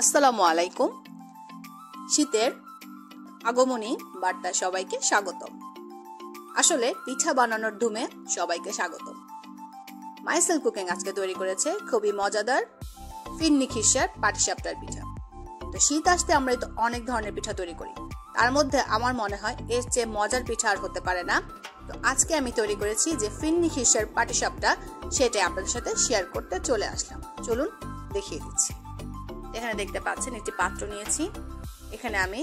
আসসালামু আলাইকুম। শীতের আগমনী বার্তায় সবাইকে স্বাগতম। আসলে পিঠা বানানোর ধুমে সবাইকে স্বাগতম। মাইসেল কুকিং আজকে তৈরি করেছে খুবই মজাদার ফিন্নি খিরসার পাটিসাপটার পিঠা। তো শীত আসতে আমরা তো অনেক ধরনের পিঠা তৈরি করি, তার মধ্যে আমার মনে হয় এর চেয়ে মজার পিঠা আর হতে পারে না। তো আজকে আমি তৈরি করেছি যে ফিন্নি খিরসার পাটিসাপটা, সেটাই আপনাদের সাথে শেয়ার করতে চলে আসলাম। চলুন দেখিয়ে দিচ্ছি। এখানে দেখতে পাচ্ছেন একটি পাত্র নিয়েছি। এখানে আমি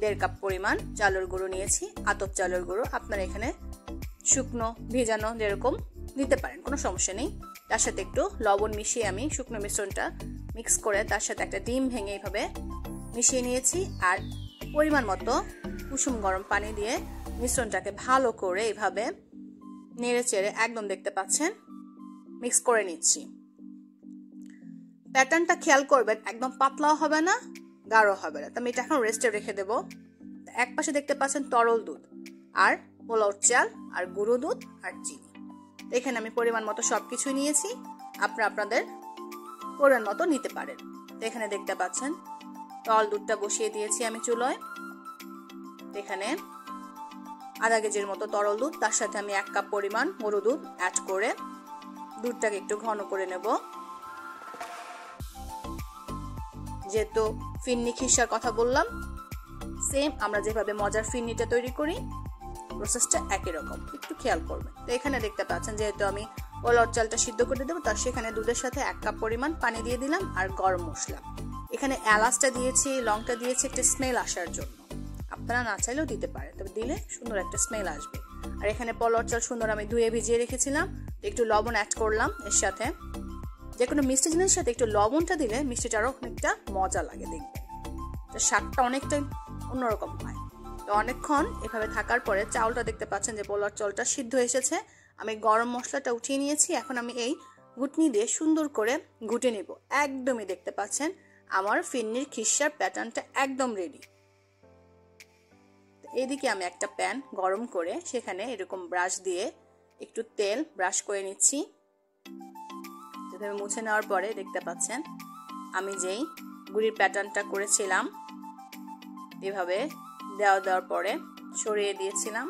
1.5 কাপ পরিমাণ চালের গুঁড়ো নিয়েছি, আতপ চালের গুঁড়ো। আপনারা এখানে শুকনো ভেজানো যেরকম নিতে পারেন, কোনো সমস্যা নেই। তার সাথে একটু লবণ মিশিয়ে আমি শুকনো মিশ্রণটা মিক্স করে তার সাথে একটা ডিম ভেঙে এইভাবে মিশিয়ে নিয়েছি। আর পরিমাণ মতো কুসুম গরম পানি দিয়ে মিশ্রণটাকে ভালো করে এইভাবে নেড়ে চেড়ে একদম দেখতে পাচ্ছেন মিক্স করে নিচ্ছি। প্যাটার্নটা খেয়াল করবেন, একদম পাতলাও হবে না, গাঢ় হবে না। তো আমি এটা এখন রেস্টে রেখে দেবো। এক পাশে দেখতে পাচ্ছেন তরল দুধ আর পোলাও চাল আর গুঁড়ো দুধ আর চিনি। এখানে আমি পরিমাণ মতো সবকিছুই নিয়েছি, আপনারা আপনাদের পরিমাণ মতো নিতে পারেন। এখানে দেখতে পাচ্ছেন তরল দুধটা বসিয়ে দিয়েছি আমি চুলোয়। এখানে আধা কেজির মতো তরল দুধ, তার সাথে আমি 1 কাপ পরিমাণ গুঁড়ো দুধ অ্যাড করে দুধটাকে একটু ঘন করে নেব। যেহেতু ফিন্নি খিরসার কথা বললাম, সেম আমরা যেভাবে মজার ফিন্নিটা তৈরি করি প্রসেসটা একই রকম, একটু খেয়াল করবেন। তো এখানে দেখতে পাচ্ছেন যেহেতু আমি পোলাও চালটা সিদ্ধ করে দেবো, তার সেখানে দুধের সাথে 1 কাপ পরিমাণ পানি দিয়ে দিলাম আর গরম মশলা। এখানে এলাচটা দিয়েছি, লংটা দিয়েছি একটা স্মেল আসার জন্য। আপনারা না চাইলেও দিতে পারেন, তবে দিলে সুন্দর একটা স্মেল আসবে। আর এখানে পোলাও চাল সুন্দর আমি ধুয়ে ভিজিয়ে রেখেছিলাম, একটু লবণ অ্যাড করলাম এর সাথে। যে কোনো মিষ্টি জিনিসের সাথে একটু লবণটা দিলে মিষ্টিটা আরো অনেকটা মজা লাগে, দেখবেন স্বাদটা অনেকটাই অন্যরকম হয়। তো অনেকক্ষণ এভাবে থাকার পরে চাউলটা দেখতে পাচ্ছেন যে পোলাও চালটা সিদ্ধ এসেছে। আমি গরম মশলাটা উঠিয়ে নিয়েছি। এখন আমি এই ঘুটনি দিয়ে সুন্দর করে ঘুটে নিব। একদমই দেখতে পাচ্ছেন আমার ফিন্নির খিরসার প্যাটার্নটা একদম রেডি। এইদিকে আমি একটা প্যান গরম করে সেখানে এরকম ব্রাশ দিয়ে একটু তেল ব্রাশ করে নিচ্ছি। মুছে নেওয়ার পরে দেখতে পাচ্ছেন আমি যেই গুড়ির প্যাটার্নটা করেছিলাম এভাবে দেওয়ার পরে ছড়িয়ে দিয়েছিলাম।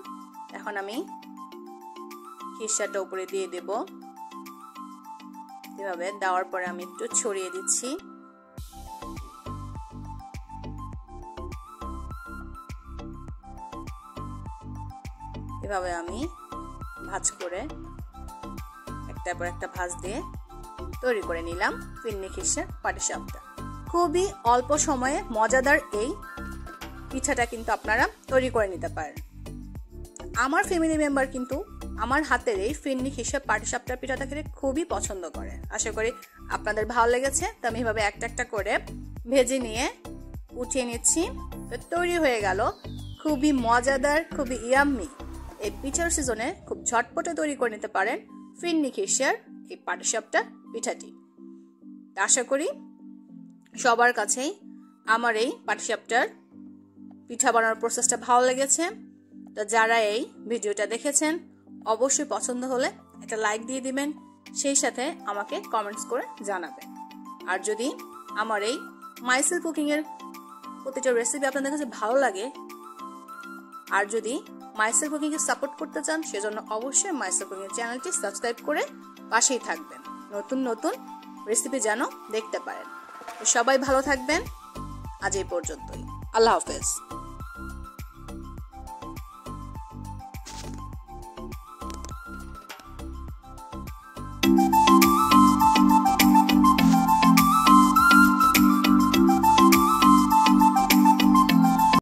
এখন আমি খিরসাটা উপরে দিয়ে দেব। এভাবে দেওয়ার পরে আমি একটু ছড়িয়ে দিচ্ছি। এভাবে আমি ভাঁজ করে একটার পর একটা ভাঁজ দিয়ে তৈরি করে নিলাম ফিন্নি খিরসার পাটিসাপটা। খুবই অল্প সময়ে মজাদার এই পিঠাটা কিন্তু আপনারা তৈরি করে নিতে পারেন। আমার ফ্যামিলি মেম্বার কিন্তু আমার হাতের এই ফিন্নি খিরসার পাটিসাপটার পিঠাটা খেতে খুবই পছন্দ করে। আশা করি আপনাদের ভালো লেগেছে। তো আমি এভাবে একটা একটা করে ভেজে নিয়ে উঠিয়ে নিচ্ছি। তো তৈরি হয়ে গেল খুবই মজাদার, খুবই ইয়াম্মি এই পিঠার সিজনে খুব ঝটপটে তৈরি করে নিতে পারেন ফিন্নি খিরসার এই পাটিসাপটা পিঠাটি। আশা করি সবার কাছেই আমার এই পাটিসাপটার পিঠা বানানোর প্রসেসটা ভালো লেগেছে। তো যারা এই ভিডিওটা দেখেছেন অবশ্যই পছন্দ হলে একটা লাইক দিয়ে দিবেন, সেই সাথে আমাকে কমেন্টস করে জানাবেন। আর যদি আমার এই মাইসেল কুকিং এর প্রতিটা রেসিপি আপনাদের কাছে ভালো লাগে আর যদি মাইসেল কুকিং কে সাপোর্ট করতে চান, সেজন্য অবশ্যই মাইসেল কুকিং এর চ্যানেলটি সাবস্ক্রাইব করে পাশেই থাকবেন, নতুন নতুন রেসিপি যেন দেখতে পারেন। তো সবাই ভালো থাকবেন। আজ এই পর্যন্তই। আল্লাহ হাফেজ।